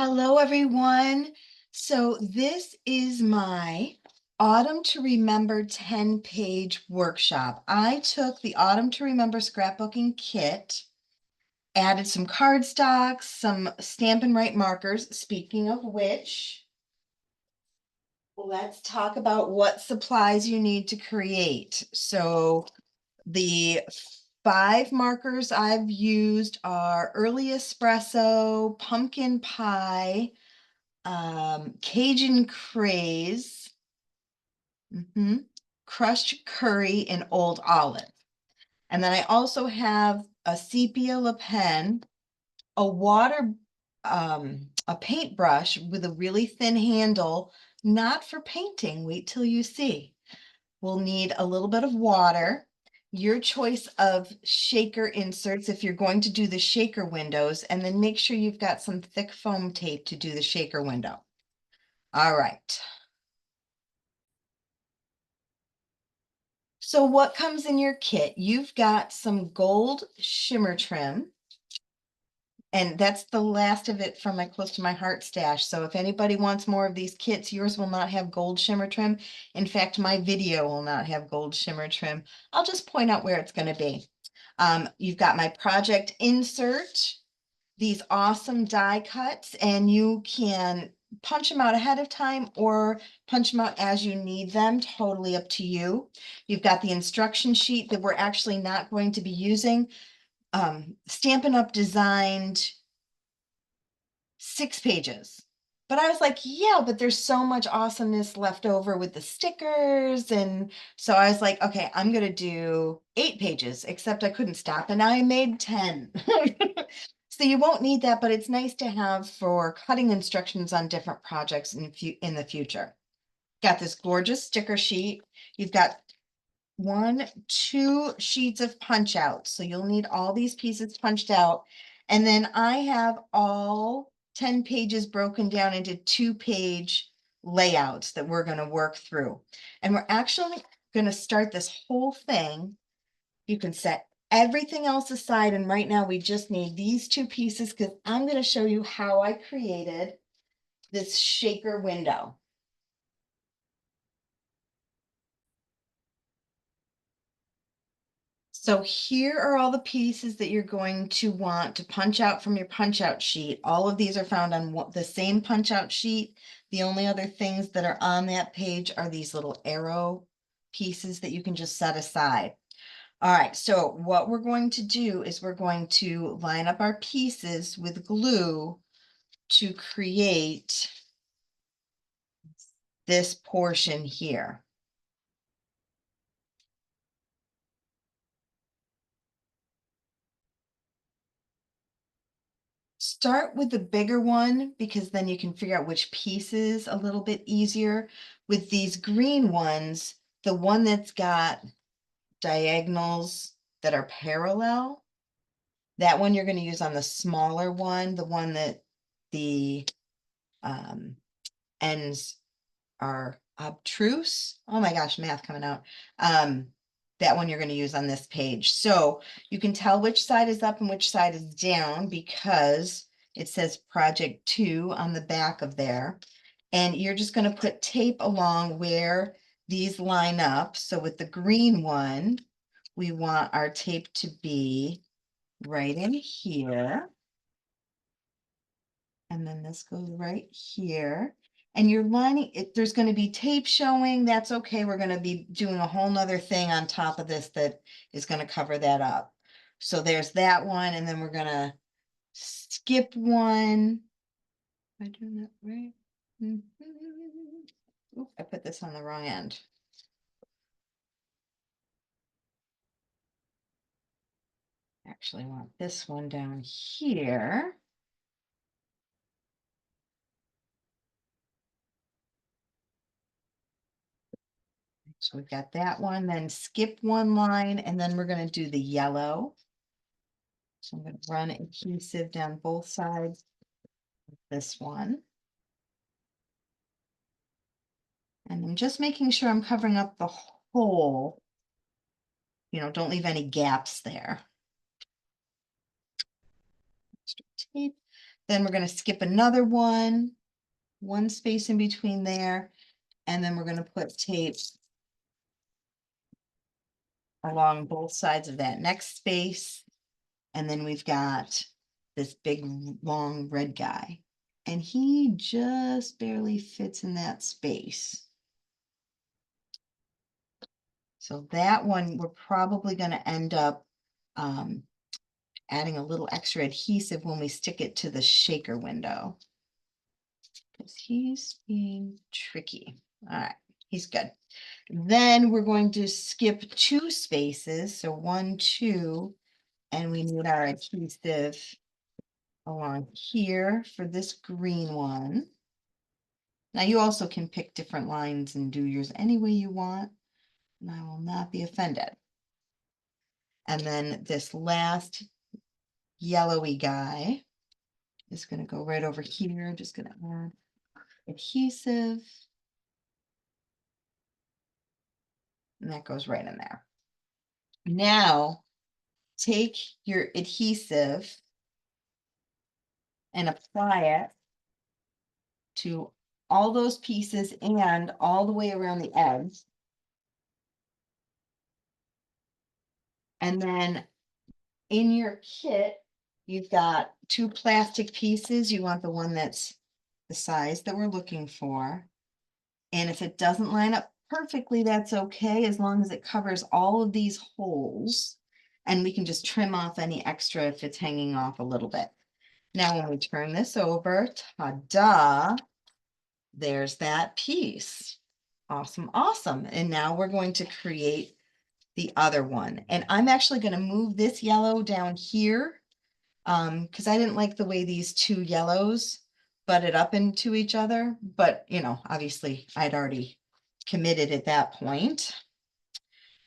Hello, everyone. So this is my Autumn to Remember 10-page workshop. I took the Autumn to Remember scrapbooking kit, added some cardstock, some Stampin' Write markers. Speaking of which, let's talk about what supplies you need to create. So the 5 markers I've used are Early Espresso, Pumpkin Pie, Cajun Craze, crushed curry, and old olive. And then I also have a sepia Le Pen, a a paintbrush with a really thin handle, not for painting. Wait till you see. We'll need a little bit of water, your choice of shaker inserts if you're going to do the shaker windows, and then make sure you've got some thick foam tape to do the shaker window. All right. So what comes in your kit? You've got some gold shimmer trim, and that's the last of it from my Close to My Heart stash. So if anybody wants more of these kits, yours will not have gold shimmer trim. In fact, my video will not have gold shimmer trim. I'll just point out where it's going to be. You've got my project insert, these awesome die cuts, and you can punch them out ahead of time or punch them out as you need them, totally up to you. You've got the instruction sheet that we're actually not going to be using. Stampin' Up! Designed 6 pages. But I was like, yeah, but there's so much awesomeness left over with the stickers. And so I was like, okay, I'm going to do 8 pages, except I couldn't stop. And I made 10. So you won't need that, but it's nice to have for cutting instructions on different projects in the future. Got this gorgeous sticker sheet. You've got 2 sheets of punch outs. So you'll need all these pieces punched out. And then I have all 10 pages broken down into 2-page layouts that we're going to work through. And we're actually going to start this whole thing. You can set everything else aside. And right now we just need these 2 pieces because I'm going to show you how I created this shaker window. So here are all the pieces that you're going to want to punch out from your punch out sheet. All of these are found on the same punch out sheet. The only other things that are on that page are these little arrow pieces that you can just set aside. All right, so what we're going to do is we're going to line up our pieces with glue to create this portion here. Start with the bigger one because then you can figure out which piece is a little bit easier. With these green ones, the one that's got diagonals that are parallel, that one you're going to use on the smaller one, the one that the ends are obtruse. Oh my gosh, math coming out. That one you're going to use on this page. So you can tell which side is up and which side is down because it says project 2 on the back of there. And you're just going to put tape along where these line up. So with the green one, we want our tape to be right in here. And then this goes right here. And you're lining it, there's going to be tape showing. That's okay. We're going to be doing a whole nother thing on top of this that is going to cover that up. So there's that one, and then we're going to skip one. Am I doing that right? Oops, I put this on the wrong end. Actually, I want this one down here. So we've got that one, then skip one line, and then we're going to do the yellow. So I'm going to run adhesive down both sides of this one. And I'm just making sure I'm covering up the whole, don't leave any gaps there. Extra tape. Then we're gonna skip another one space in between there, and then we're gonna put tape along both sides of that next space. And then we've got this big, long red guy, and he just barely fits in that space. So that one, we're probably gonna end up adding a little extra adhesive when we stick it to the shaker window, because he's being tricky. All right, he's good. Then we're going to skip 2 spaces, so 1, 2, and we need our adhesive along here for this green one. Now you also can pick different lines and do yours any way you want, and I will not be offended. And then this last yellowy guy is going to go right over here. I'm just going to add adhesive, and that goes right in there. Now take your adhesive and apply it to all those pieces and all the way around the edge. And then in your kit, you've got 2 plastic pieces. You want the one that's the size that we're looking for. And if it doesn't line up perfectly, that's okay, as long as it covers all of these holes. And we can just trim off any extra if it's hanging off a little bit. Now, when we turn this over, ta-da, there's that piece. Awesome, awesome. And now we're going to create the other one. And I'm actually going to move this yellow down here because I didn't like the way these 2 yellows butted up into each other. But, you know, obviously I'd already committed at that point.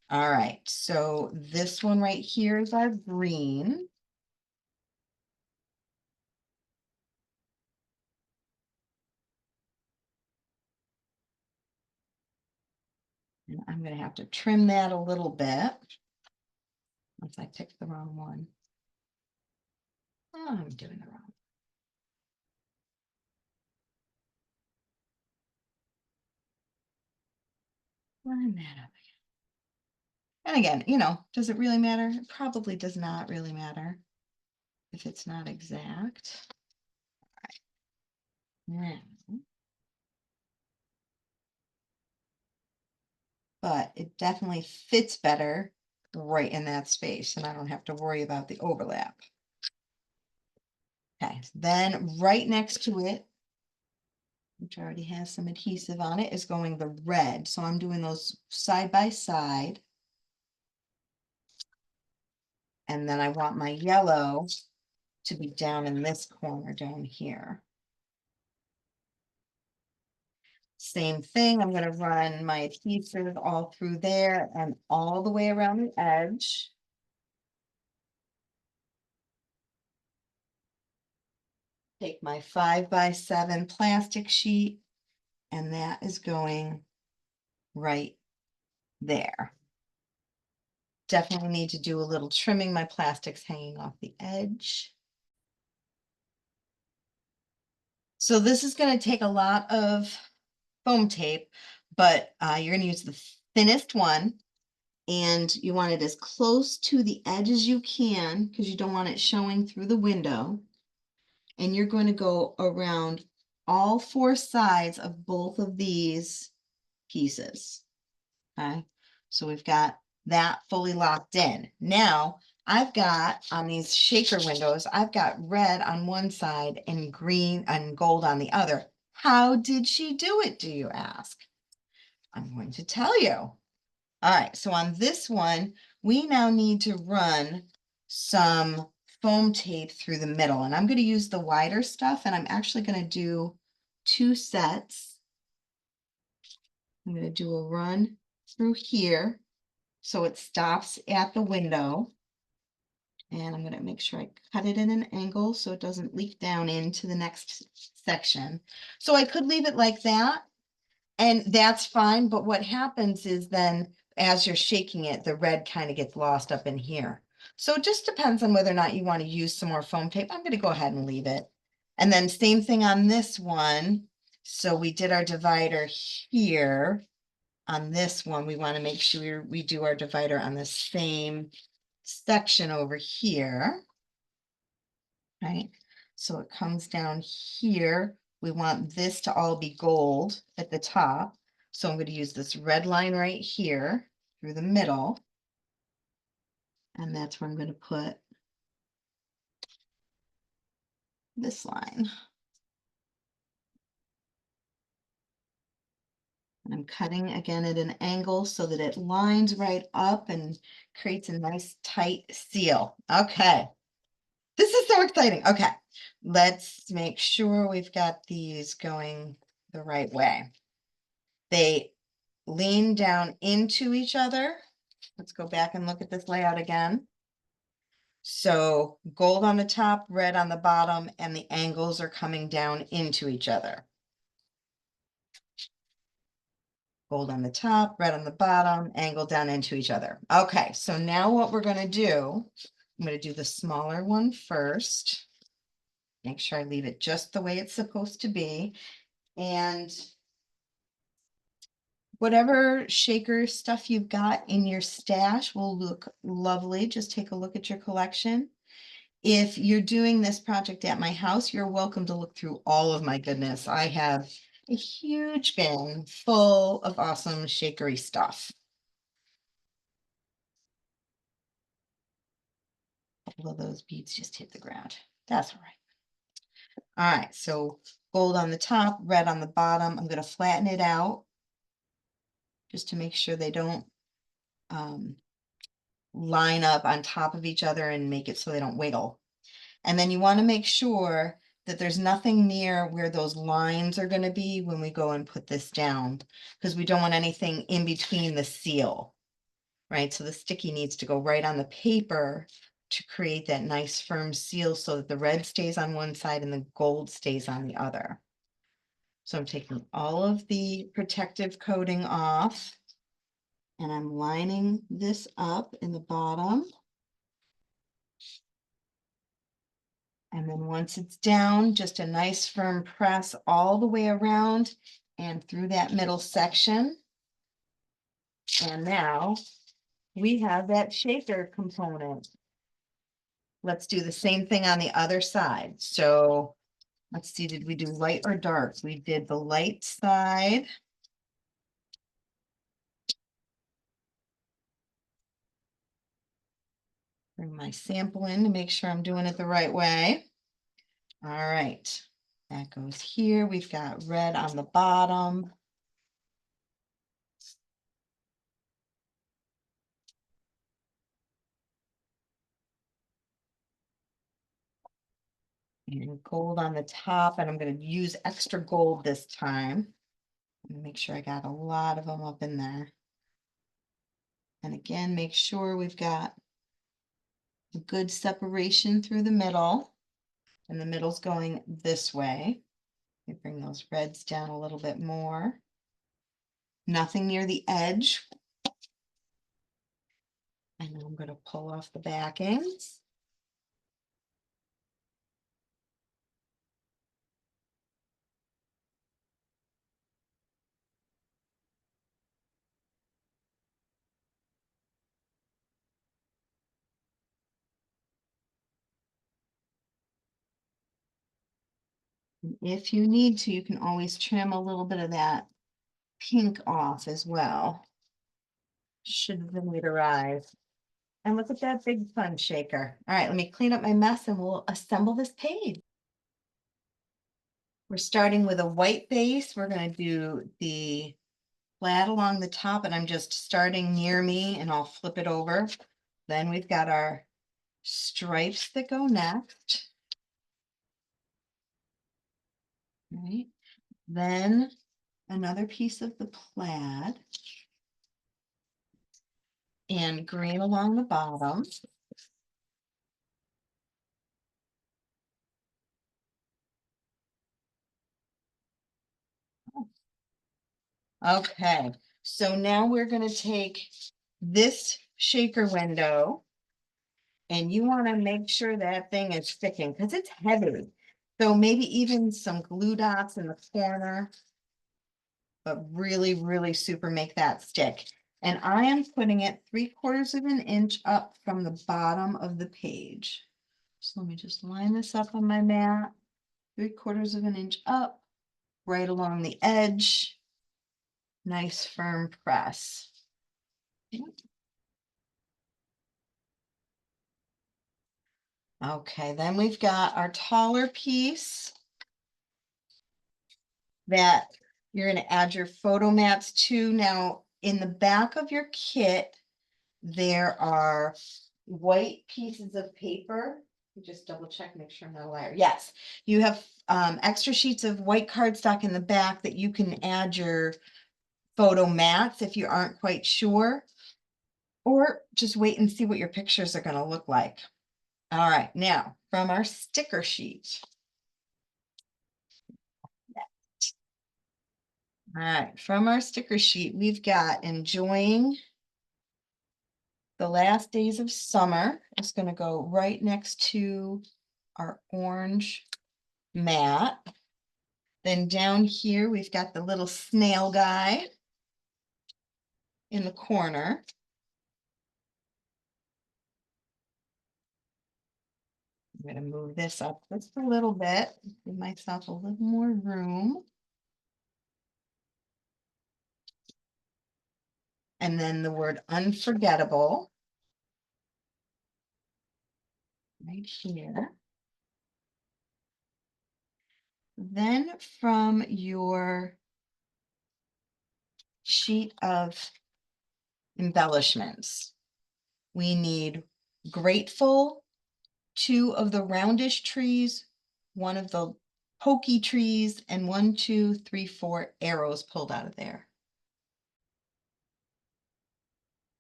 All right, so this one right here is our green. And I'm going to have to trim that a little bit. Once I picked the wrong one. Oh, I'm doing the wrong. Line that up again. And again, you know, does it really matter? It probably does not really matter if it's not exact. All right. Now, but it definitely fits better right in that space, and I don't have to worry about the overlap. Okay, then right next to it, which already has some adhesive on it, is going the red. So I'm doing those side by side. And then I want my yellow to be down in this corner down here. Same thing, I'm going to run my adhesive all through there and all the way around the edge. Take my 5x7 plastic sheet, and that is going right there. Definitely need to do a little trimming. My plastic's hanging off the edge. So this is going to take a lot of foam tape, but you're going to use the thinnest one, and you want it as close to the edge as you can because you don't want it showing through the window. And you're going to go around all 4 sides of both of these pieces. Okay, so we've got that fully locked in. Now I've got on these shaker windows, I've got red on one side and green and gold on the other. How did she do it, do you ask? I'm going to tell you. All right, so on this one, we now need to run some foam tape through the middle, and I'm going to use the wider stuff, and I'm actually going to do 2 sets. I'm going to do a run through here so it stops at the window. And I'm going to make sure I cut it in an angle so it doesn't leak down into the next section. So I could leave it like that, and that's fine. But what happens is then as you're shaking it, the red kind of gets lost up in here. So it just depends on whether or not you want to use some more foam tape. I'm going to go ahead and leave it. And then same thing on this one. So we did our divider here. On this one, we want to make sure we do our divider on the same section over here. Right? So it comes down here. We want this to all be gold at the top. So I'm going to use this red line right here through the middle. And that's where I'm going to put this line. And I'm cutting again at an angle so that it lines right up and creates a nice tight seal. Okay. This is so exciting. Okay. Let's make sure we've got these going the right way. They lean down into each other. Let's go back and look at this layout again. So gold on the top, red on the bottom, and the angles are coming down into each other. Gold on the top, red on the bottom, angle down into each other. Okay, so now what we're going to do, I'm going to do the smaller one first. Make sure I leave it just the way it's supposed to be. And whatever shaker stuff you've got in your stash will look lovely. Just take a look at your collection. If you're doing this project at my house, you're welcome to look through all of my goodness. I have a huge bin full of awesome shakery stuff. All of those beads just hit the ground. That's all right. All right, so gold on the top, red on the bottom. I'm going to flatten it out just to make sure they don't line up on top of each other and make it so they don't wiggle. And then you want to make sure that there's nothing near where those lines are going to be when we go and put this down, because we don't want anything in between the seal, right? So the sticky needs to go right on the paper to create that nice firm seal so that the red stays on one side and the gold stays on the other. So I'm taking all of the protective coating off and I'm lining this up in the bottom. And then once it's down, just a nice firm press all the way around and through that middle section. And now we have that shaker component. Let's do the same thing on the other side. So let's see, did we do light or dark? We did the light side. Bring my sample in to make sure I'm doing it the right way. All right, that goes here. We've got red on the bottom. And gold on the top, and I'm going to use extra gold this time. Make sure I got a lot of them up in there. And again, make sure we've got a good separation through the middle, and the middle's going this way. We bring those reds down a little bit more. Nothing near the edge. And then I'm going to pull off the backings. If you need to, you can always trim a little bit of that pink off as well. Should the need arrive. And look at that big fun shaker. All right, let me clean up my mess and we'll assemble this page. We're starting with a white base. We're going to do the flat along the top, and I'm just starting near me and I'll flip it over. Then we've got our stripes that go next. Right. Then another piece of the plaid and green along the bottom. Okay, so now we're going to take this shaker window and you want to make sure that thing is sticking because it's heavy. So maybe even some glue dots in the corner, but really, really super make that stick. And I am putting it 3/4 of an inch up from the bottom of the page. So let me just line this up on my mat, 3/4 of an inch up, right along the edge. Nice firm press. Okay, then we've got our taller piece that you're going to add your photo mats to. Now, in the back of your kit, there are white pieces of paper. Just double check, make sure I'm not a liar. Yes, you have extra sheets of white cardstock in the back that you can add your photo mats if you aren't quite sure, or just wait and see what your pictures are going to look like. All right, now from our sticker sheet. All right, from our sticker sheet, we've got enjoying the last days of summer. It's going to go right next to our orange mat. Then down here, we've got the little snail guy in the corner. I'm going to move this up just a little bit, give myself a little more room. And then the word unforgettable right here. Then from your sheet of embellishments, we need grateful, 2 of the roundish trees, 1 of the pokey trees, and 1, 2, 3, 4 arrows pulled out of there.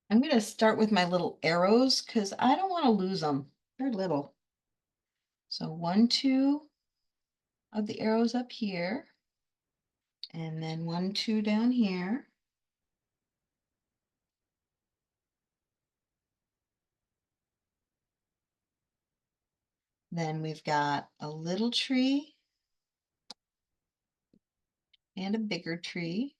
I'm going to start with my little arrows because I don't want to lose them. They're little. So 1, 2 of the arrows up here, and then 1, 2 down here. Then we've got a little tree and a bigger tree.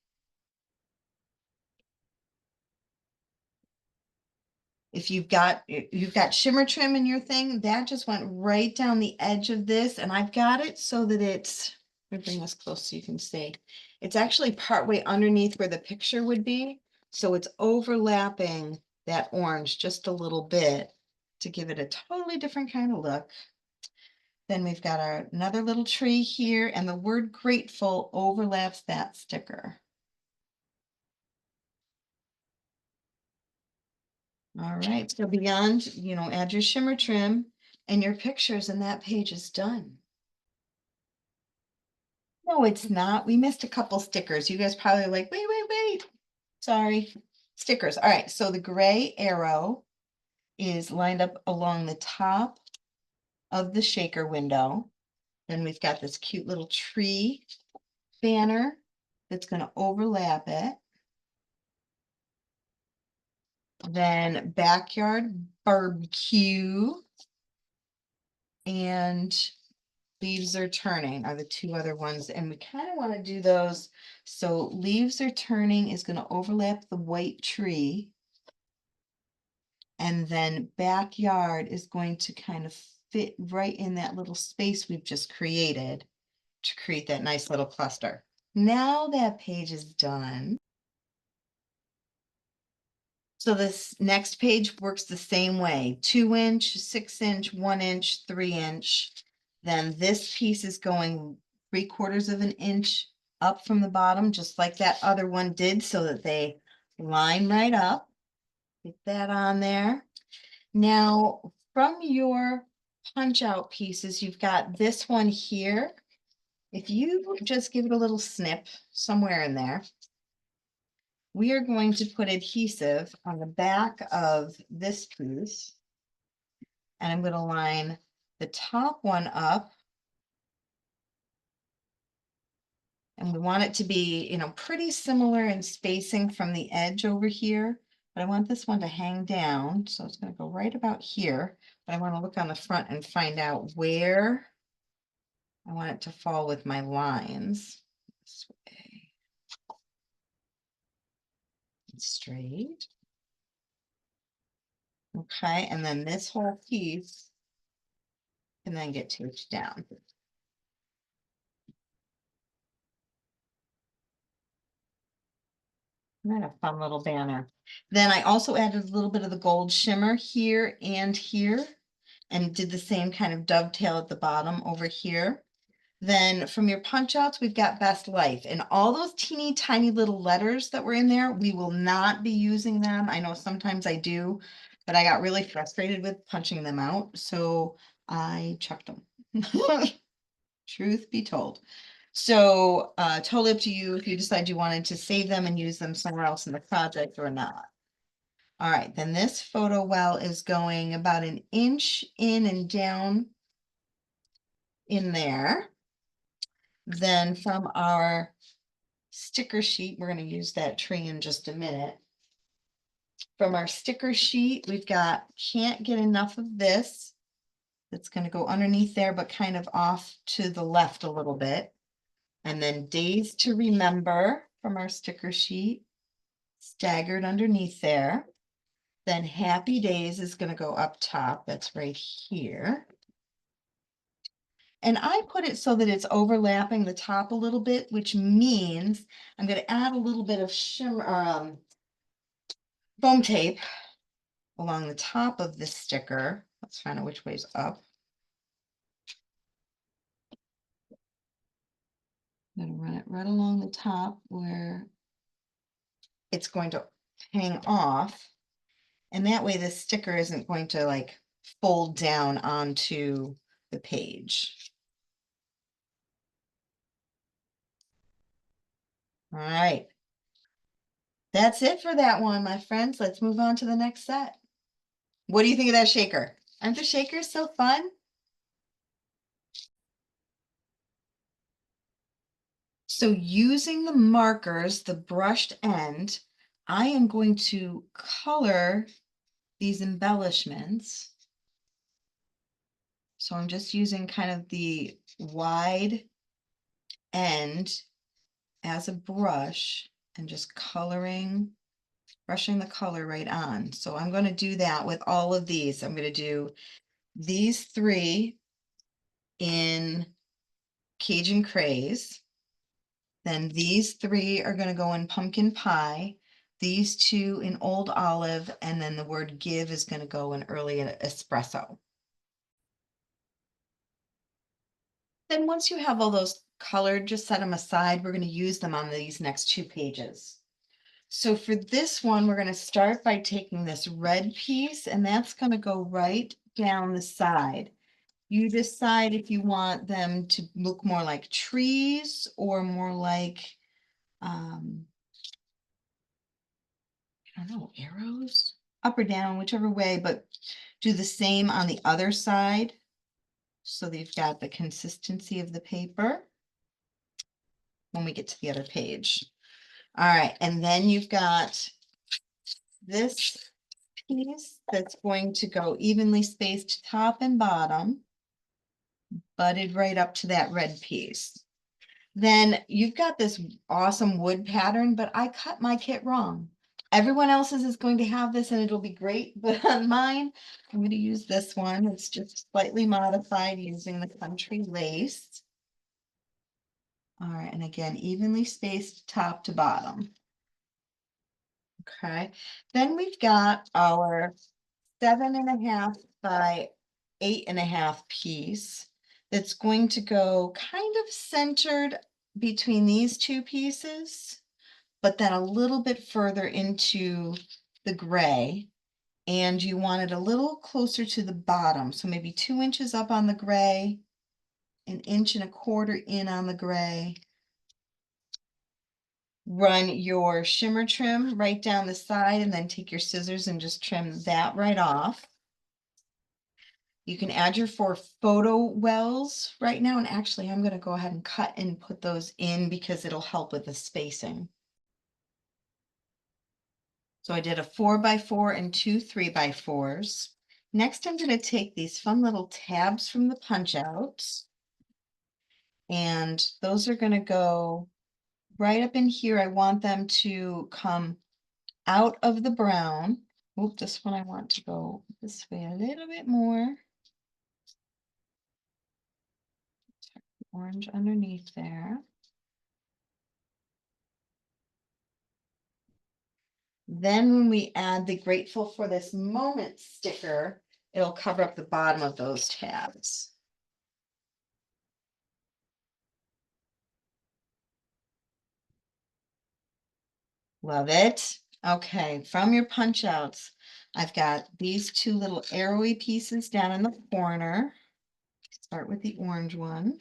If you've got shimmer trim in your thing, that just went right down the edge of this, and I've got it so that it's, let me bring this close so you can see. It's actually partway underneath where the picture would be, so it's overlapping that orange just a little bit to give it a totally different kind of look. Then we've got another little tree here, and the word grateful overlaps that sticker. All right, so beyond, add your shimmer trim and your pictures, and that page is done. No, it's not. We missed a couple stickers. You guys probably like, wait. Sorry. Stickers. All right, so the gray arrow is lined up along the top of the shaker window. Then we've got this cute little tree banner that's going to overlap it. Then backyard barbecue and leaves are turning are the 2 other ones, and we kind of want to do those. So leaves are turning is going to overlap the white tree, and then backyard is going to kind of fit right in that little space we've just created to create that nice little cluster. Now that page is done. So this next page works the same way, 2-inch, 6-inch, 1-inch, 3-inch. Then this piece is going 3/4 of an inch up from the bottom, just like that other one did, so that they line right up. Get that on there. Now, from your punch out pieces, you've got this one here. If you just give it a little snip somewhere in there, we are going to put adhesive on the back of this piece. And I'm going to line the top one up. And we want it to be, pretty similar in spacing from the edge over here. But I want this one to hang down. So it's going to go right about here. But I want to look on the front and find out where I want it to fall with my lines. This way. Straight. Okay, and then this whole piece can then get taped down. Isn't that a fun little banner? Then I also added a little bit of the gold shimmer here and here, and did the same kind of dovetail at the bottom over here. Then from your punch outs, we've got best life, and all those teeny tiny little letters that were in there, we will not be using them. I know sometimes I do, but I got really frustrated with punching them out, so I chucked them. Truth be told. So totally up to you if you decide you wanted to save them and use them somewhere else in the project or not. All right, then this photo well is going about an inch in and down in there. Then from our sticker sheet, we're going to use that tree in just a minute. From our sticker sheet, we've got can't get enough of this. That's going to go underneath there, but kind of off to the left a little bit. And then days to remember from our sticker sheet, staggered underneath there. Then happy days is going to go up top. That's right here. And I put it so that it's overlapping the top a little bit, which means I'm going to add a little bit of shimmer, foam tape along the top of this sticker. Let's find out which way's up. I'm going to run it right along the top where it's going to hang off. And that way the sticker isn't going to like fold down onto the page. All right. That's it for that one, my friends. Let's move on to the next set. What do you think of that shaker? Aren't the shakers so fun? So using the markers, the brushed end, I am going to color these embellishments. So I'm just using kind of the wide end as a brush and just brushing the color right on. So I'm going to do that with all of these. I'm going to do these three in Cajun Craze. Then these three are going to go in Pumpkin Pie. These two in Old Olive. And then the word give is going to go in Early Espresso. Then once you have all those colored, just set them aside. We're going to use them on these next two pages. So for this one, we're going to start by taking this red piece, and that's going to go right down the side. You decide if you want them to look more like trees or more like, I don't know, arrows, up or down, whichever way, but do the same on the other side. So that you've got the consistency of the paper when we get to the other page. All right, and then you've got this piece that's going to go evenly spaced top and bottom, butted right up to that red piece. Then you've got this awesome wood pattern, but I cut my kit wrong. Everyone else's is going to have this and it'll be great, but on mine, I'm going to use this one. It's just slightly modified using the country lace. All right, and again, evenly spaced top to bottom. Okay, then we've got our 7.5 by 8.5 piece that's going to go kind of centered between these two pieces, but then a little bit further into the gray. And you want it a little closer to the bottom. So maybe 2 inches up on the gray, 1.25 inches in on the gray. Run your shimmer trim right down the side and then take your scissors and just trim that right off. You can add your 4 photo wells right now. And actually, I'm going to go ahead and cut and put those in because it'll help with the spacing. So I did a 4x4 and 2 3x4s. Next, I'm going to take these fun little tabs from the punch outs. And those are gonna go right up in here. I want them to come out of the brown. Oop, this one I want to go this way a little bit more. Orange underneath there. Then when we add the Grateful for this moment sticker, it'll cover up the bottom of those tabs. Love it. Okay, from your punch outs, I've got these two little arrowy pieces down in the corner. Start with the orange one.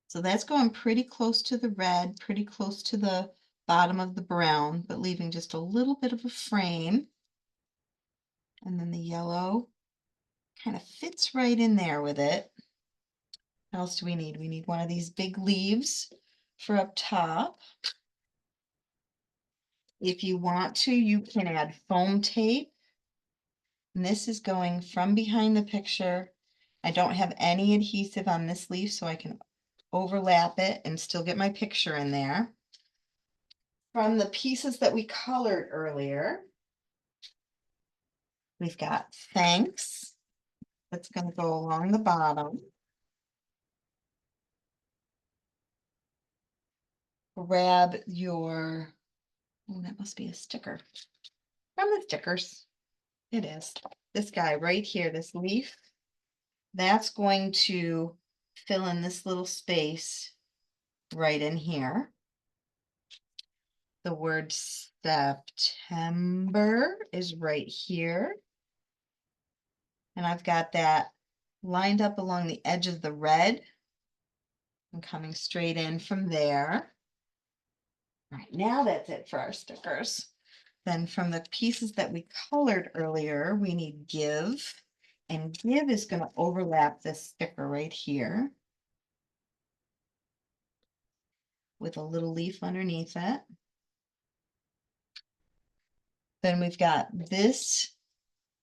So that's going pretty close to the red, pretty close to the bottom of the brown, but leaving just a little bit of a frame. And then the yellow kind of fits right in there with it. What else do we need? We need one of these big leaves for up top. If you want to, you can add foam tape. And this is going from behind the picture. I don't have any adhesive on this leaf, so I can overlap it and still get my picture in there. From the pieces that we colored earlier, we've got thanks. That's going to go along the bottom. Grab your, oh, that must be a sticker. From the stickers. It is. This guy right here, this leaf, that's going to fill in this little space right in here. The word September is right here. And I've got that lined up along the edge of the red and coming straight in from there. All right, now that's it for our stickers. Then from the pieces that we colored earlier, we need give. And give is going to overlap this sticker right here with a little leaf underneath it. Then we've got this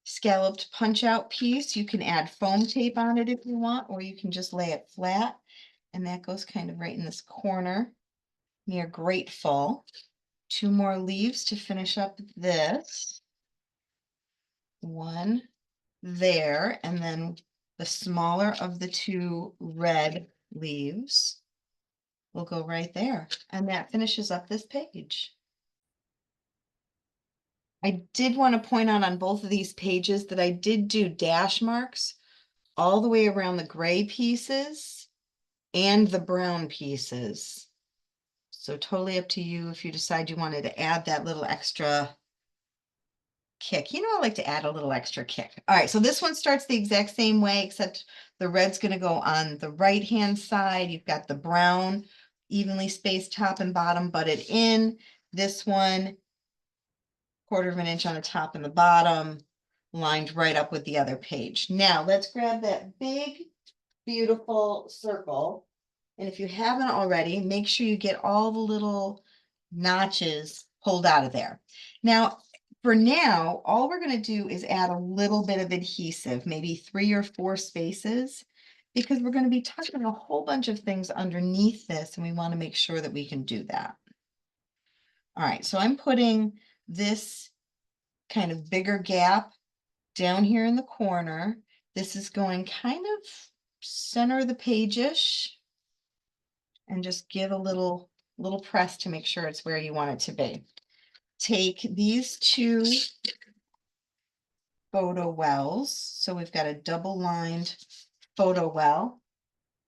scalloped punch out piece. You can add foam tape on it if you want, or you can just lay it flat. And that goes kind of right in this corner near grateful. Two more leaves to finish up this. One there, and then the smaller of the two red leaves will go right there. And that finishes up this page. I did want to point out on both of these pages that I did do dash marks all the way around the gray pieces and the brown pieces. So totally up to you if you decide you wanted to add that little extra kick. You know, I like to add a little extra kick. All right, so this one starts the exact same way, except the red's going to go on the right-hand side. You've got the brown, evenly spaced top and bottom butted in. This one, 1/4 of an inch on the top and the bottom, lined right up with the other page. Now, let's grab that big, beautiful circle. And if you haven't already, make sure you get all the little notches pulled out of there. Now, for now, all we're going to do is add a little bit of adhesive, maybe 3 or 4 spaces, because we're going to be tucking a whole bunch of things underneath this, and we want to make sure that we can do that. All right, so I'm putting this kind of bigger gap down here in the corner. This is going kind of center of the page-ish, and just give a little press to make sure it's where you want it to be. Take these two photo wells. So we've got a double lined photo well,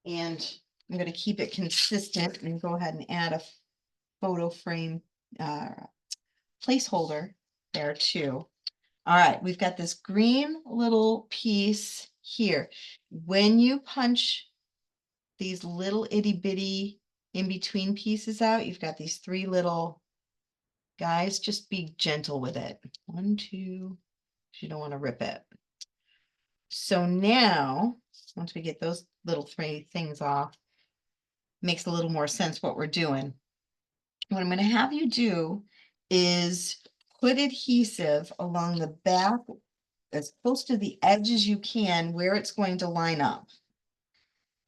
and I'm going to keep it consistent and go ahead and add a photo frame placeholder there too. All right, we've got this green little piece here. When you punch these little itty bitty in between pieces out, you've got these 3 little guys. Just be gentle with it. 1, 2, you don't want to rip it. So now, once we get those little 3 things off, makes a little more sense what we're doing. What I'm going to have you do is put adhesive along the back as close to the edge as you can where it's going to line up.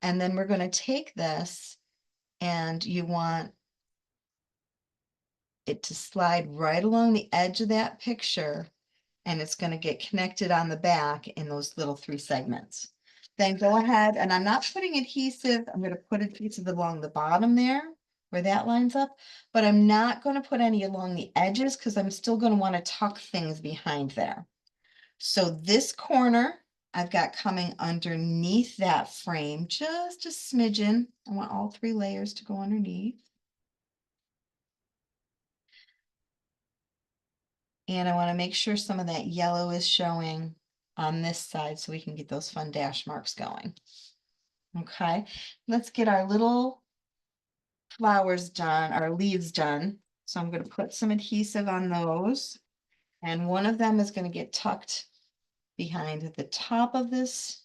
And then we're going to take this and you want it to slide right along the edge of that picture, and it's going to get connected on the back in those little 3 segments. Then go ahead, and I'm not putting adhesive, I'm going to put adhesive along the bottom there where that lines up, but I'm not going to put any along the edges because I'm still going to want to tuck things behind there. So this corner I've got coming underneath that frame, just a smidgen. I want all 3 layers to go underneath. And I want to make sure some of that yellow is showing on this side so we can get those fun dash marks going. Okay, let's get our little flowers done, our leaves done. So I'm going to put some adhesive on those. And one of them is going to get tucked behind at the top of this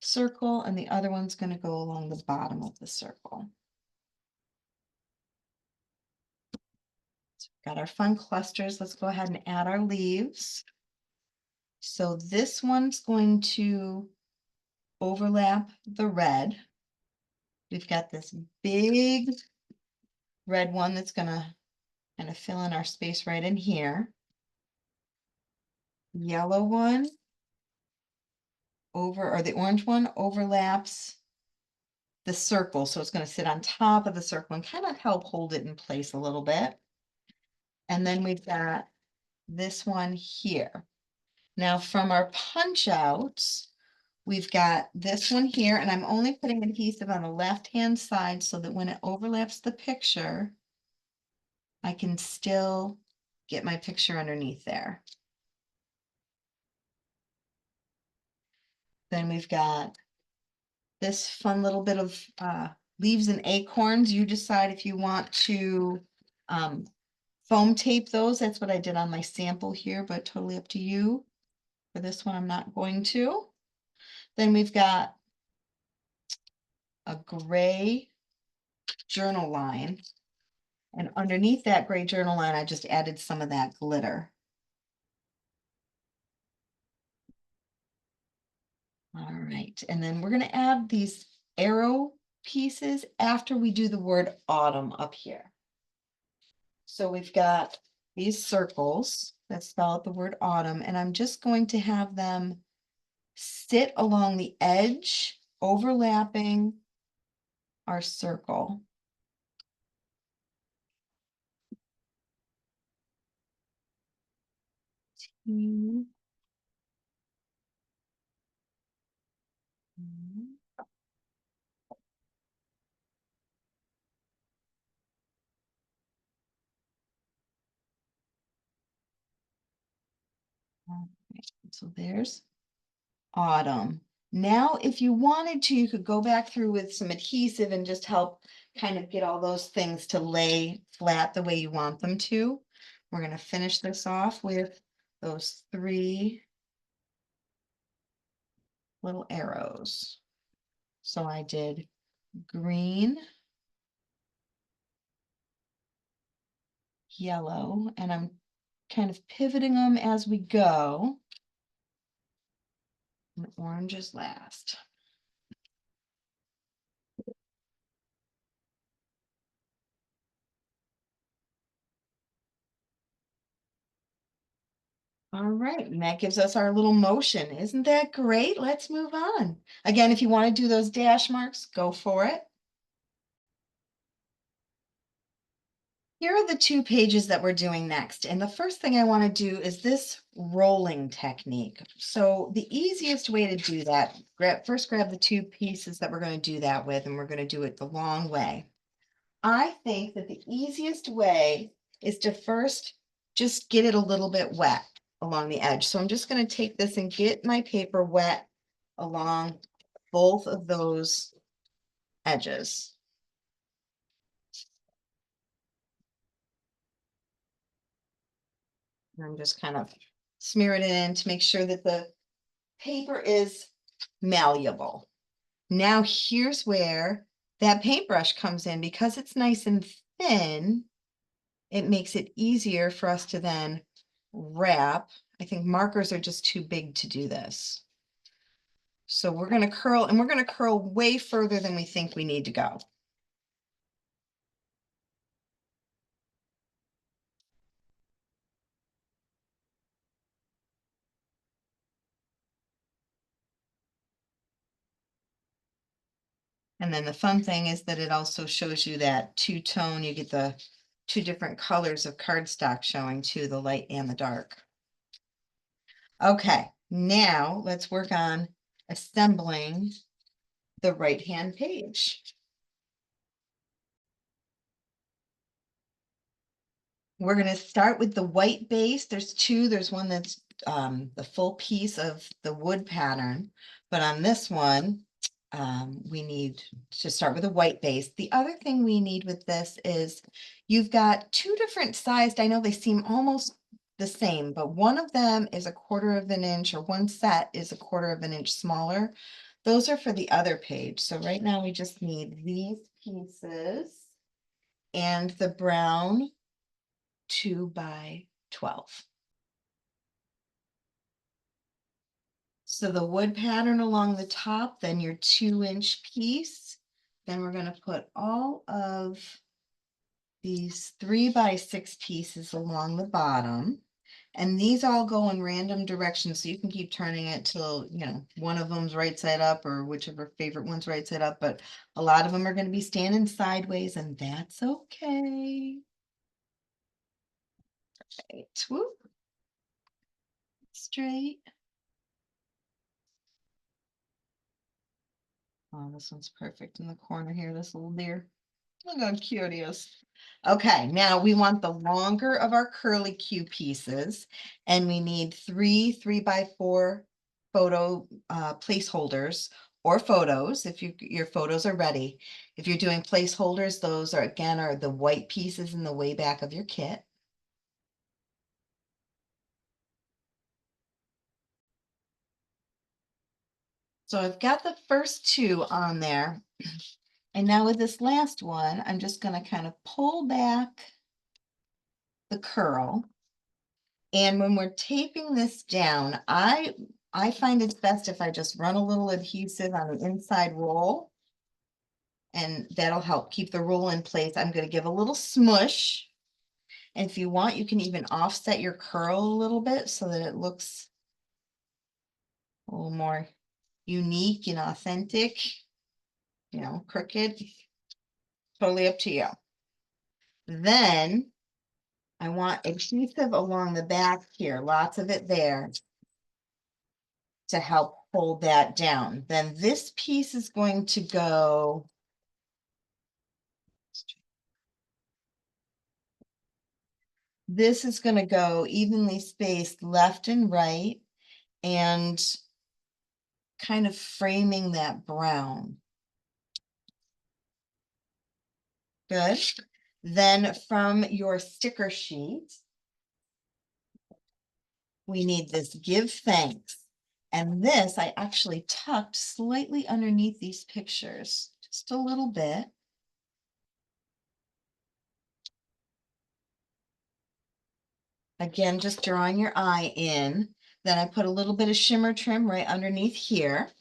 circle, and the other one's going to go along the bottom of the circle. So got our fun clusters. Let's go ahead and add our leaves. So this one's going to overlap the red. We've got this big red one that's gonna kind of fill in our space right in here. Yellow one or the orange one overlaps the circle. So it's gonna sit on top of the circle and kind of help hold it in place a little bit. And then we've got this one here. Now from our punch outs, we've got this one here, and I'm only putting adhesive on the left-hand side so that when it overlaps the picture, I can still get my picture underneath there. Then we've got this fun little bit of leaves and acorns. You decide if you want to foam tape those. That's what I did on my sample here, but totally up to you. For this one, I'm not going to. Then we've got a gray journal line. And underneath that gray journal line, I just added some of that glitter. All right, and then we're going to add these arrow pieces after we do the word autumn up here. So we've got these circles that spell out the word autumn, and I'm just going to have them sit along the edge, overlapping our circle. Two. Okay, so there's autumn. Now, if you wanted to, you could go back through with some adhesive and just help kind of get all those things to lay flat the way you want them to. We're going to finish this off with those 3 little arrows. So I did green, yellow, and I'm kind of pivoting them as we go. And orange is last. All right, and that gives us our little motion. Isn't that great? Let's move on. Again, if you want to do those dash marks, go for it. Here are the 2 pages that we're doing next. And the first thing I want to do is this rolling technique. So the easiest way to do that, first grab the 2 pieces that we're going to do that with, and we're going to do it the long way. I think that the easiest way is to first just get it a little bit wet along the edge. So I'm just going to take this and get my paper wet along both of those edges. And I'm just kind of smearing it in to make sure that the paper is malleable. Now here's where that paintbrush comes in. Because it's nice and thin, it makes it easier for us to then wrap. I think markers are just too big to do this. So we're going to curl, and we're going to curl way further than we think we need to go. And then the fun thing is that it also shows you that two-tone, you get the two different colors of cardstock showing too, the light and the dark. Okay, now let's work on assembling the right-hand page. We're going to start with the white base. There's two. There's one that's the full piece of the wood pattern, but on this one, we need to start with a white base. The other thing we need with this is you've got two different sized, I know they seem almost the same, but one of them is 1/4 of an inch, or one set is 1/4 of an inch smaller. Those are for the other page. So right now we just need these pieces and the brown 2 by 12. So the wood pattern along the top, then your 2-inch piece. Then we're going to put all of these 3 by 6 pieces along the bottom. And these all go in random directions, so you can keep turning it till, you know, one of them's right side up, or whichever favorite one's right side up, but a lot of them are going to be standing sideways, and that's okay. Right. Whoop. Straight. Oh, this one's perfect in the corner here, this little deer. Look how cute he is. Okay, now we want the longer of our curly Q pieces, and we need 3 by 4 photo placeholders, or photos if your photos are ready. If you're doing placeholders, those are again are the white pieces in the way back of your kit. So I've got the first 2 on there. And now with this last one, I'm just going to kind of pull back the curl. And when we're taping this down, I find it's best if I just run a little adhesive on the inside roll, and that'll help keep the roll in place. I'm going to give a little smush. And if you want, you can even offset your curl a little bit so that it looks a little more unique and authentic, you know, crooked. Totally up to you. Then I want adhesive along the back here, lots of it there, to help hold that down. Then this piece is going to go evenly spaced left and right, and kind of framing that brown. Good. Then from your sticker sheet, we need this give thanks. And this I actually tucked slightly underneath these pictures, just a little bit. Again, just drawing your eye in. Then I put a little bit of shimmer trim right underneath here.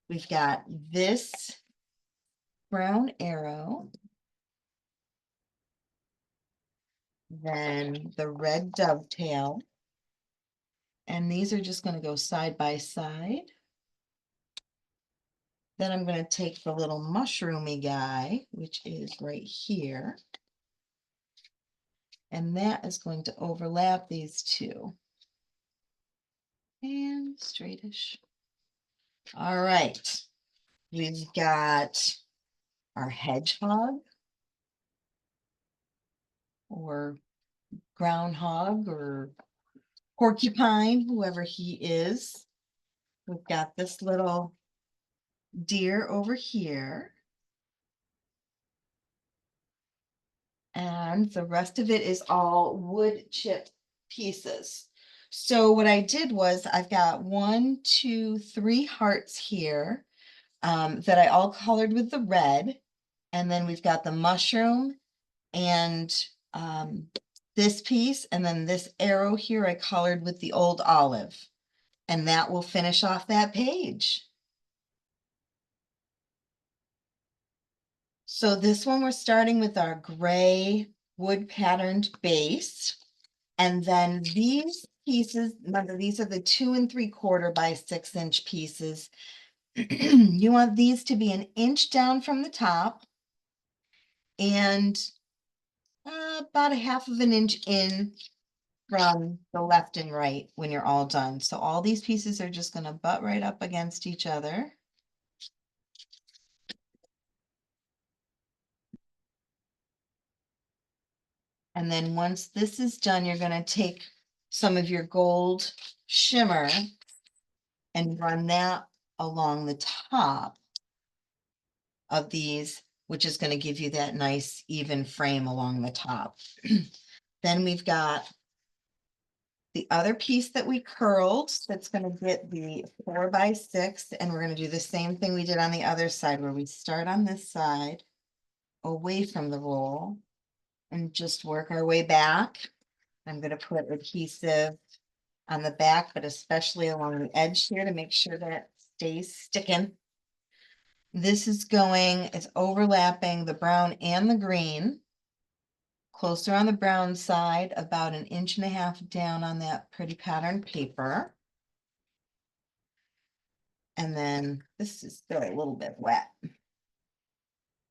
We've got this brown arrow. Then the red dovetail. And these are just going to go side by side. Then I'm going to take the little mushroomy guy, which is right here. And that is going to overlap these two. And straightish. All right. We've got our hedgehog, or groundhog, or porcupine, whoever he is. We've got this little deer over here. And the rest of it is all wood chip pieces. So what I did was I've got 1, 2, 3 hearts here that I all colored with the red. And then we've got the mushroom and this piece, and then this arrow here I colored with the old olive. And that will finish off that page. So this one, we're starting with our gray wood patterned base. And then these pieces, remember, these are the 2 3/4 by 6-inch pieces. You want these to be an inch down from the top and about a half of an inch in from the left and right when you're all done. So all these pieces are just going to butt right up against each other. And then once this is done, you're going to take some of your gold shimmer and run that along the top of these, which is going to give you that nice even frame along the top. Then we've got the other piece that we curled that's going to get the 4 by 6, and we're going to do the same thing we did on the other side, where we start on this side away from the roll and just work our way back. I'm going to put adhesive on the back, but especially along the edge here to make sure that stays sticking. This is it's overlapping the brown and the green. Closer on the brown side, about 1.5 inches down on that pretty pattern paper. And then this is still a little bit wet.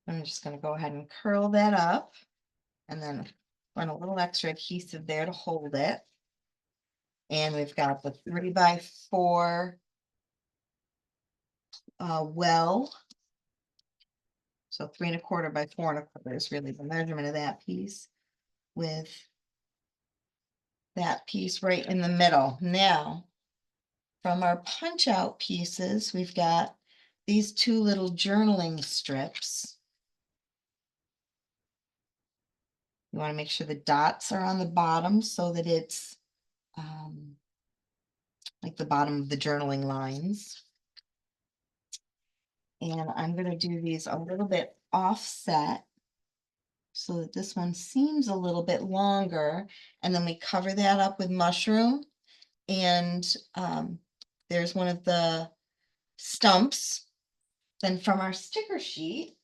I'm just going to go ahead and curl that up and then run a little extra adhesive there to hold it. And we've got the 3 by 4 well. So 3 1/4 by 4 1/4 is really the measurement of that piece, with that piece right in the middle. Now, from our punch out pieces, we've got these 2 little journaling strips. You want to make sure the dots are on the bottom so that it's like the bottom of the journaling lines. And I'm going to do these a little bit offset so that this one seems a little bit longer. And then we cover that up with mushroom. And there's one of the stumps. Then from our sticker sheet,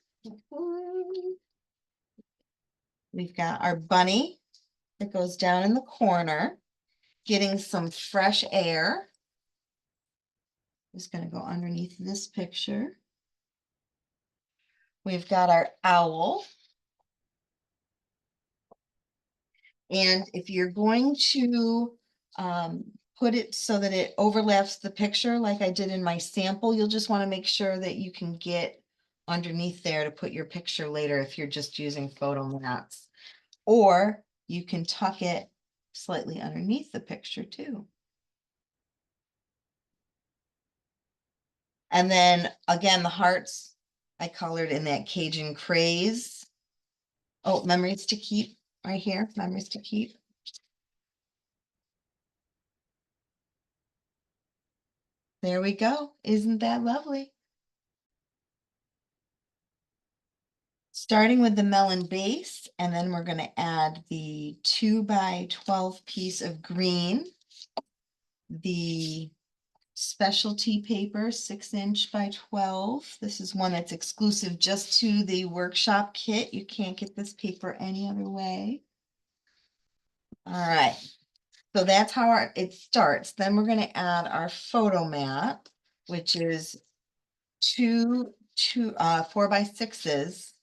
we've got our bunny that goes down in the corner, getting some fresh air. Just going to go underneath this picture. We've got our owl. And if you're going to put it so that it overlaps the picture, like I did in my sample, you'll just want to make sure that you can get underneath there to put your picture later if you're just using photo mats. Or you can tuck it slightly underneath the picture too. And then again, the hearts I colored in that Cajun Craze. Oh, memories to keep right here, memories to keep. There we go. Isn't that lovely? Starting with the melon base, and then we're going to add the 2 by 12 piece of green, the specialty paper, 6-inch by 12. This is one that's exclusive just to the workshop kit. You can't get this paper any other way. All right, so that's how it starts. Then we're going to add our photo mat, which is 4 by 6s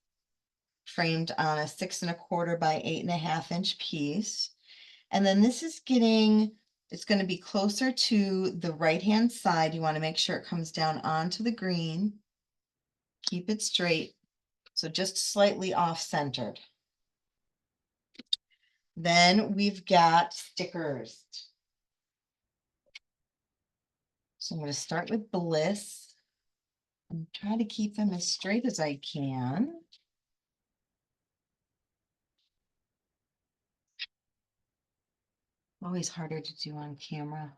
framed on a 6 1/4 by 8.5-inch piece. And then this is it's going to be closer to the right-hand side. You want to make sure it comes down onto the green. Keep it straight. So just slightly off-centered. Then we've got stickers. So I'm going to start with Bliss and try to keep them as straight as I can. Always harder to do on camera.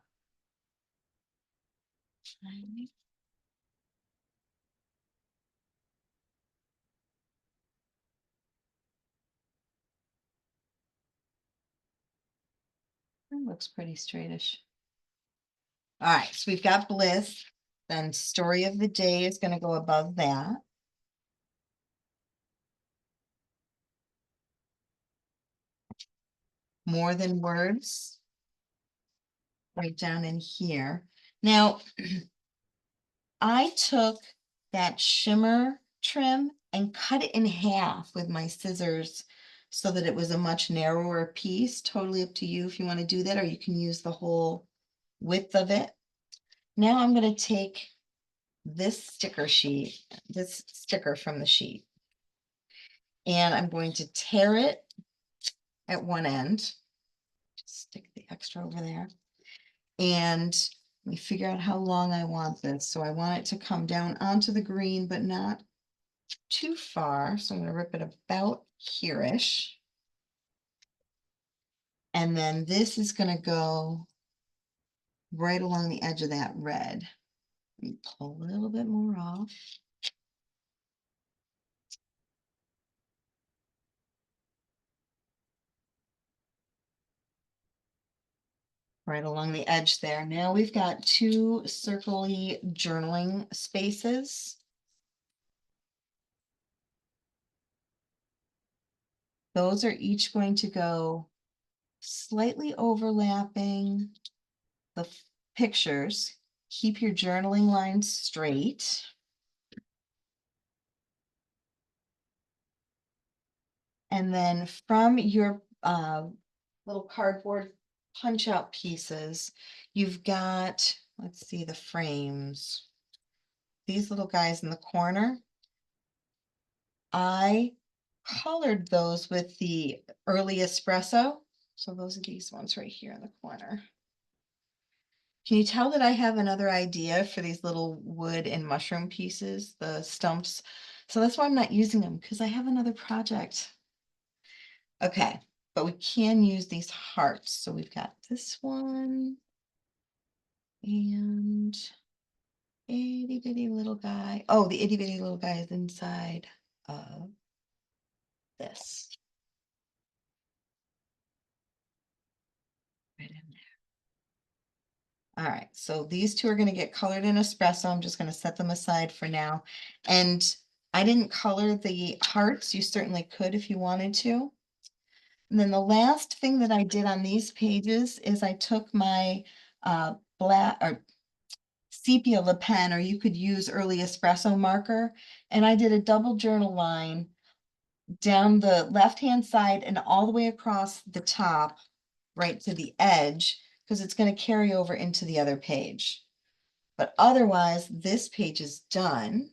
looks pretty straightish. All right, so we've got bliss. Then story of the day is going to go above that. More than words, right down in here. Now, I took that shimmer trim and cut it in half with my scissors so that it was a much narrower piece. Totally up to you if you want to do that, or you can use the whole width of it. Now I'm going to take this sticker sheet, this sticker from the sheet, and I'm going to tear it at one end. Just stick the extra over there. And let me figure out how long I want this. So I want it to come down onto the green, but not too far. So I'm going to rip it about here-ish. And then this is going to go right along the edge of that red. Let me pull a little bit more off. Right along the edge there. Now we've got two circle-y journaling spaces. Those are each going to go slightly overlapping the pictures. Keep your journaling lines straight. And then from your little cardboard punch out pieces, you've got, let's see, the frames. These little guys in the corner. I colored those with the early espresso. So those are these ones right here in the corner. Can you tell that I have another idea for these little wood and mushroom pieces, the stumps? So that's why I'm not using them, because I have another project. Okay, but we can use these hearts. So we've got this one and itty bitty little guy. Oh, the itty bitty little guy is inside of this. Right in there. All right, so these two are going to get colored in espresso. I'm just going to set them aside for now. And I didn't color the hearts. You certainly could if you wanted to. And then the last thing that I did on these pages is I took my black or sepia Le Pen, or you could use early espresso marker, and I did a double journal line down the left-hand side and all the way across the top, right to the edge, because it's going to carry over into the other page. But otherwise, this page is done.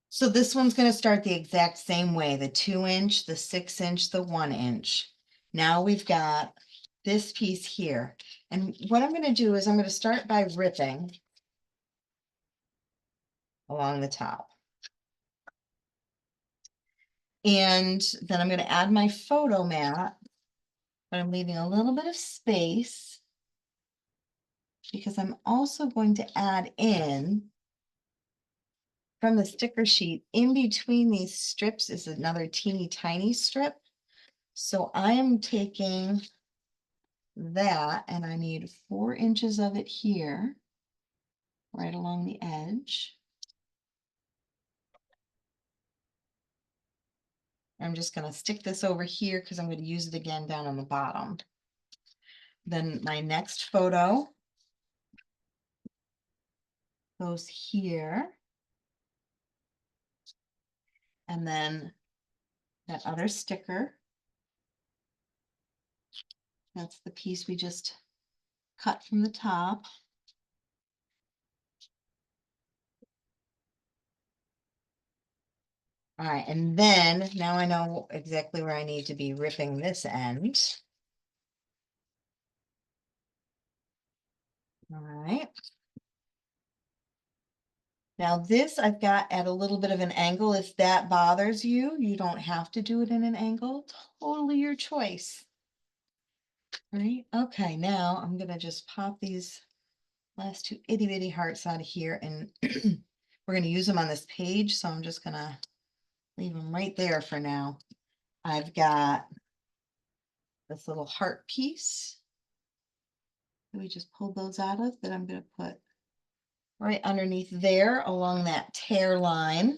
So this one's going to start the exact same way, the 2-inch, the 6-inch, the 1-inch. Now we've got this piece here. And what I'm going to do is I'm going to start by ripping along the top. And then I'm going to add my photo mat, but I'm leaving a little bit of space because I'm also going to add in from the sticker sheet in between these strips is another teeny tiny strip. So I am taking that and I need 4 inches of it here, right along the edge. I'm just going to stick this over here because I'm going to use it again down on the bottom. Then my next photo goes here. And then that other sticker, that's the piece we just cut from the top. All right, and then now I know exactly where I need to be ripping this end. All right. Now this I've got at a little bit of an angle. If that bothers you, you don't have to do it in an angle. Totally your choice. All right, okay, now I'm gonna just pop these last two itty bitty hearts out of here, and we're gonna use them on this page, so I'm just gonna leave them right there for now. I've got this little heart piece that we just pulled those out of that I'm going to put right underneath there along that tear line.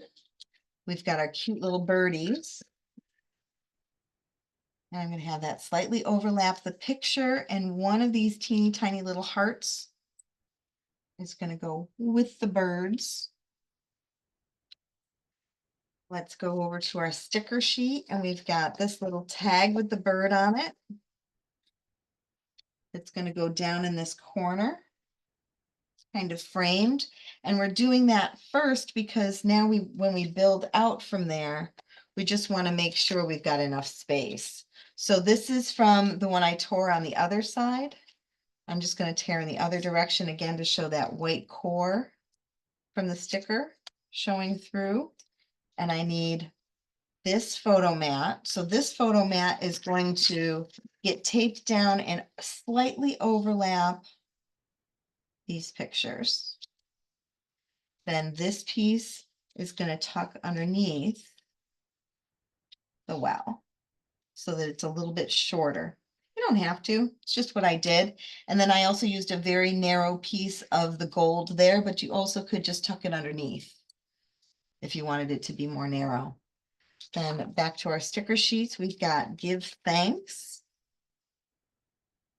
We've got our cute little birdies. And I'm going to have that slightly overlap the picture, and one of these teeny tiny little hearts is going to go with the birds. Let's go over to our sticker sheet, and we've got this little tag with the bird on it. It's going to go down in this corner, kind of framed. And we're doing that first because now when we build out from there, we just want to make sure we've got enough space. So this is from the one I tore on the other side. I'm just going to tear in the other direction again to show that white core from the sticker showing through. And I need this photo mat. So this photo mat is going to get taped down and slightly overlap these pictures. Then this piece is going to tuck underneath the well so that it's a little bit shorter. You don't have to, it's just what I did. And then I also used a very narrow piece of the gold there, but you also could just tuck it underneath if you wanted it to be more narrow. Then back to our sticker sheets, we've got give thanks.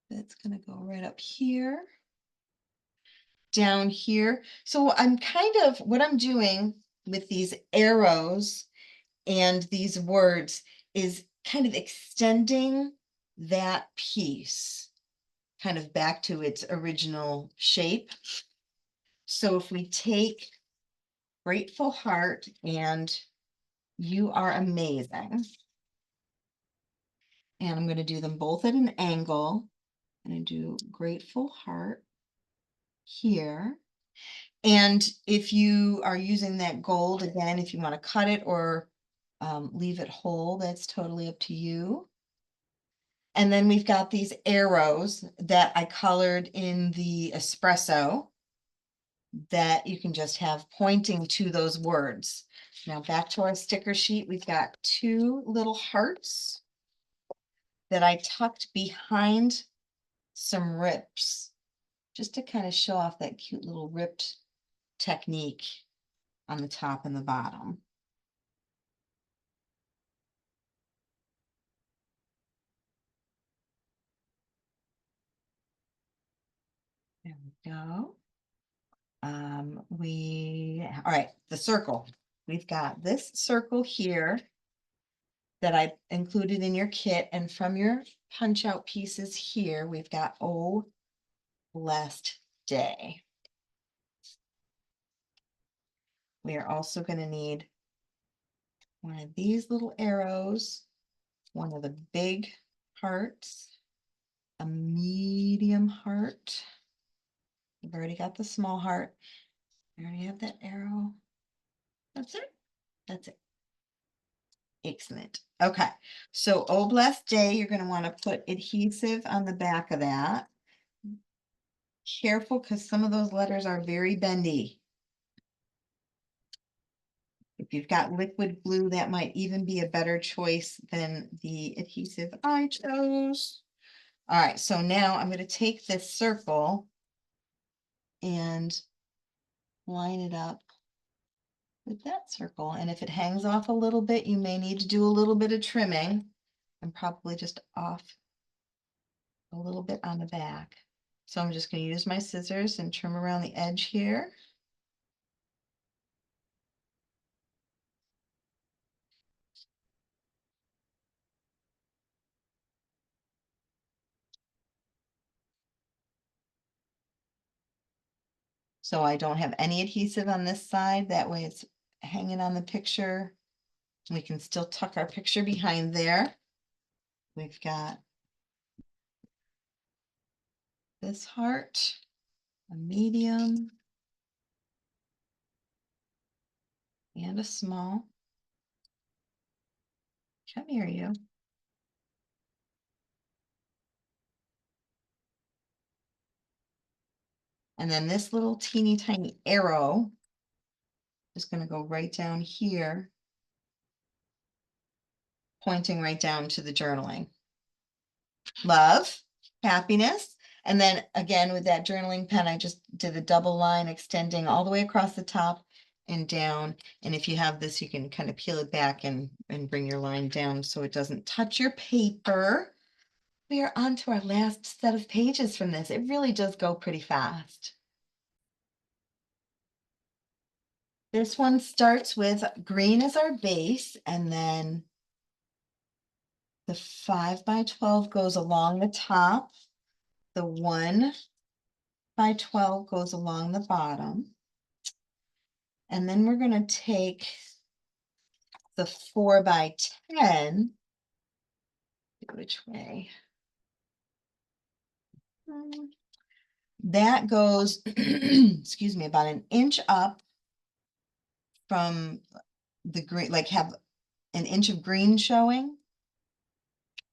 That's going to go right up here. Down here. So I'm kind of, what I'm doing with these arrows and these words is kind of extending that piece kind of back to its original shape. So if we take Grateful Heart and You Are Amazing, and I'm going to do them both at an angle. I'm going to do Grateful Heart here. And if you are using that gold, again, if you want to cut it or leave it whole, that's totally up to you. And then we've got these arrows that I colored in the espresso that you can just have pointing to those words. Now back to our sticker sheet, we've got two little hearts that I tucked behind some rips, just to kind of show off that cute little ripped technique on the top and the bottom. There we go. All right, the circle. We've got this circle here that I included in your kit, and from your punch out pieces here, we've got Oh Blessed Day. We are also going to need one of these little arrows, one of the big hearts, a medium heart. We've already got the small heart. I already have that arrow. That's it. That's it. Excellent. Okay. So, Oh Blessed Day, you're going to want to put adhesive on the back of that. Careful, because some of those letters are very bendy. If you've got liquid glue, that might even be a better choice than the adhesive I chose. All right, so now I'm going to take this circle and line it up with that circle. And if it hangs off a little bit, you may need to do a little bit of trimming. I'm probably just off a little bit on the back. So I'm just going to use my scissors and trim around the edge here. So I don't have any adhesive on this side. That way it's hanging on the picture. We can still tuck our picture behind there. We've got this heart, a medium, and a small. Come here, you. And then this little teeny tiny arrow is going to go right down here, pointing right down to the journaling. love, happiness. And then again, with that journaling pen, I just did a double line extending all the way across the top and down. And if you have this, you can kind of peel it back and bring your line down so it doesn't touch your paper. We are on to our last set of pages from this. It really does go pretty fast. This one starts with green as our base, and then the 5 by 12 goes along the top. The 1 by 12 goes along the bottom. And then we're going to take the 4 by 10. Which way? That goes, excuse me, about an inch up from the green, like have an inch of green showing,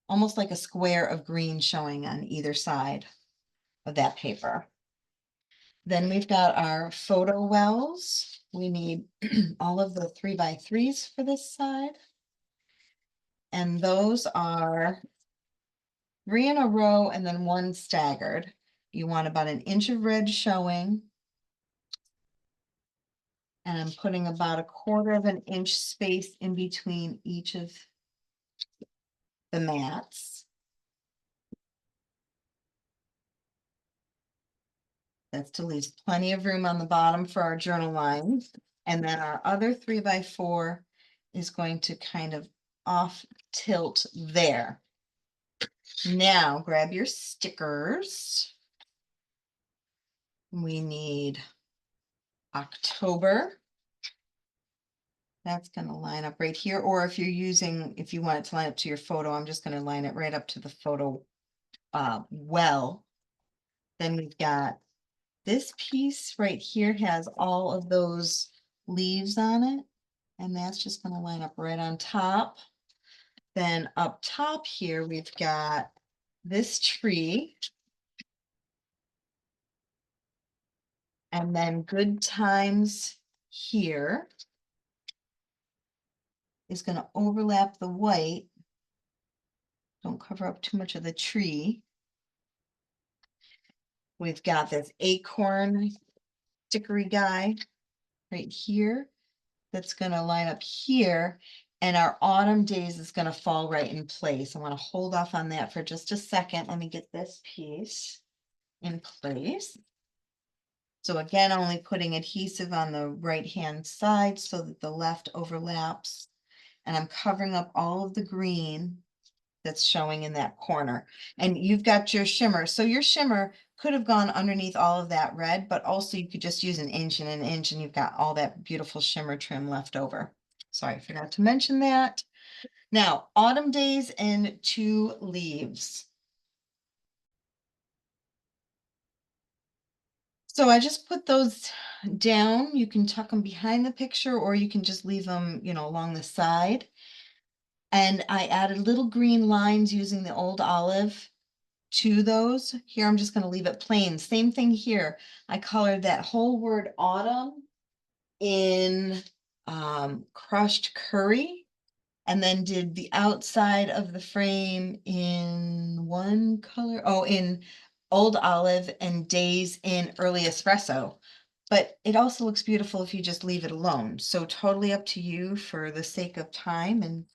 almost like a square of green showing on either side of that paper. Then we've got our photo wells. We need all of the 3 by 3s for this side. And those are 3 in a row and then 1 staggered. You want about an inch of red showing. And I'm putting about 1/4 of an inch space in between each of the mats. That's to leave plenty of room on the bottom for our journal lines. And then our other 3 by 4 is going to kind of off tilt there. Now grab your stickers. We need October. That's going to line up right here. Or if you're using, if you want it to line up to your photo, I'm just going to line it right up to the photo well. Then we've got this piece right here has all of those leaves on it. And that's just going to line up right on top. Then up top here, we've got this tree. And then good times here is going to overlap the white. Don't cover up too much of the tree. We've got this acorn stickery guy right here that's going to line up here. And our autumn days is going to fall right in place. I want to hold off on that for just a second. Let me get this piece in place. So again, only putting adhesive on the right-hand side so that the left overlaps. And I'm covering up all of the green that's showing in that corner. And you've got your shimmer. So your shimmer could have gone underneath all of that red, but also you could just use an inch and an inch and you've got all that beautiful shimmer trim left over. Sorry, I forgot to mention that. Now, autumn days and 2 leaves. So I just put those down. You can tuck them behind the picture or you can just leave them, you know, along the side. And I added little green lines using the old olive to those. Here, I'm just going to leave it plain. Same thing here. I colored that whole word autumn in crushed curry and then did the outside of the frame in one color. Oh, in old olive and days in early espresso. But it also looks beautiful if you just leave it alone. So totally up to you for the sake of time and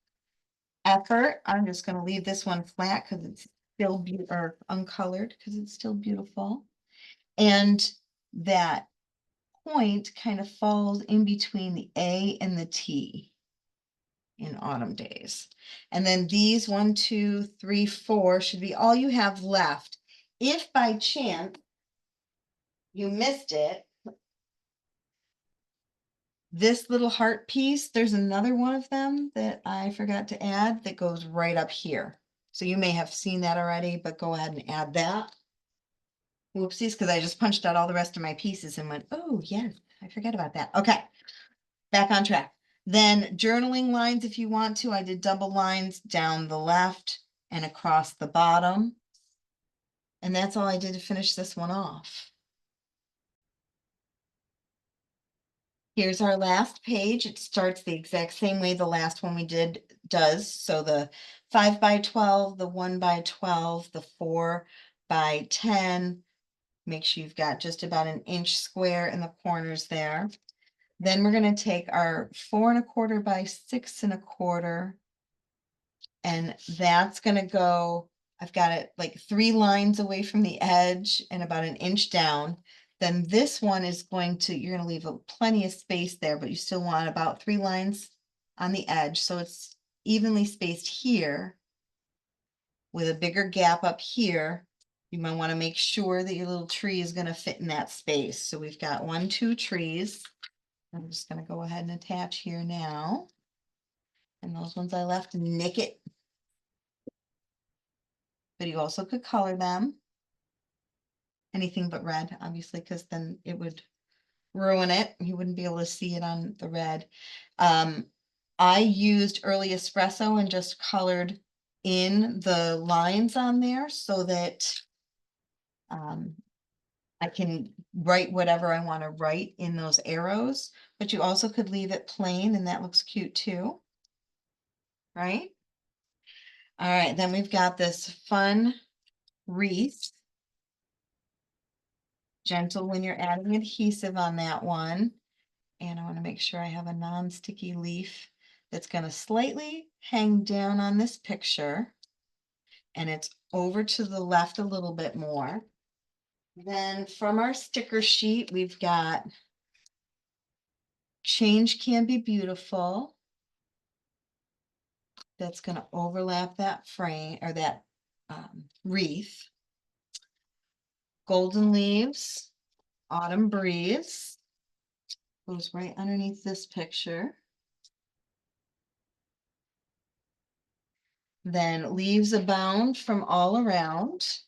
effort. I'm just going to leave this one flat because it's still beautiful, or uncolored because it's still beautiful. And that point kind of falls in between the A and the T in autumn days. And then these 1, 2, 3, 4 should be all you have left. If by chance you missed it, this little heart piece, there's another one of them that I forgot to add that goes right up here. So you may have seen that already, but go ahead and add that. Whoopsies, because I just punched out all the rest of my pieces and went, oh, yes, I forget about that. Okay, back on track. Then journaling lines, if you want to, I did double lines down the left and across the bottom. And that's all I did to finish this one off. Here's our last page. It starts the exact same way the last one we did does. So the 5 by 12, the 1 by 12, the 4 by 10. Make sure you've got just about an inch square in the corners there. Then we're going to take our 4¼ by 6¼ and that's going to go, I've got it like 3 lines away from the edge and about an inch down. Then this one is going to, you're going to leave plenty of space there, but you still want about 3 lines on the edge. So it's evenly spaced here with a bigger gap up here. You might want to make sure that your little tree is going to fit in that space. So we've got 1, 2 trees. I'm just going to go ahead and attach here now. And those ones I left, nick it. But you also could color them. Anything but red, obviously, because then it would ruin it. You wouldn't be able to see it on the red. I used early espresso and just colored in the lines on there so that I can write whatever I want to write in those arrows, but you also could leave it plain and that looks cute too, right? All right, then we've got this fun wreath. Gentle when you're adding adhesive on that one. And I want to make sure I have a non-sticky leaf that's going to slightly hang down on this picture. And it's over to the left a little bit more. Then from our sticker sheet, we've got Change Can Be Beautiful. That's going to overlap that frame or that wreath. Golden Leaves, Autumn Breeze. Goes right underneath this picture. Then Leaves Abound from All Around.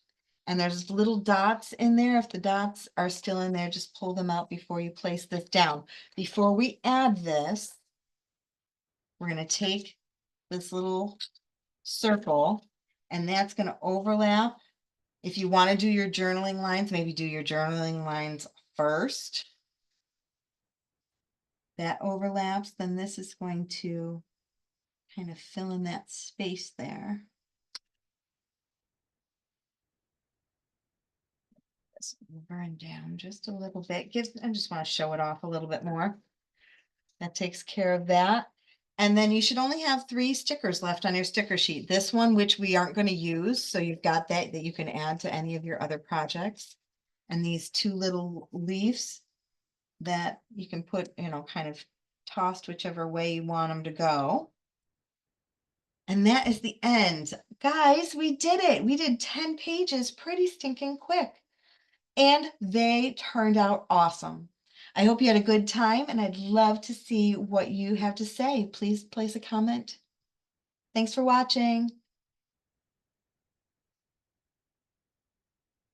And there's little dots in there. If the dots are still in there, just pull them out before you place this down. Before we add this, we're going to take this little circle and that's going to overlap. If you want to do your journaling lines, maybe do your journaling lines first. That overlaps, then this is going to kind of fill in that space there. This over and down just a little bit. I just want to show it off a little bit more. That takes care of that. And then you should only have 3 stickers left on your sticker sheet. This one, which we aren't going to use, so you've got that you can add to any of your other projects. And these 2 little leaves that you can put, kind of tossed whichever way you want them to go. And that is the end. Guys, we did it. We did 10 pages pretty stinking quick. And they turned out awesome. I hope you had a good time and I'd love to see what you have to say. Please place a comment. Thanks for watching.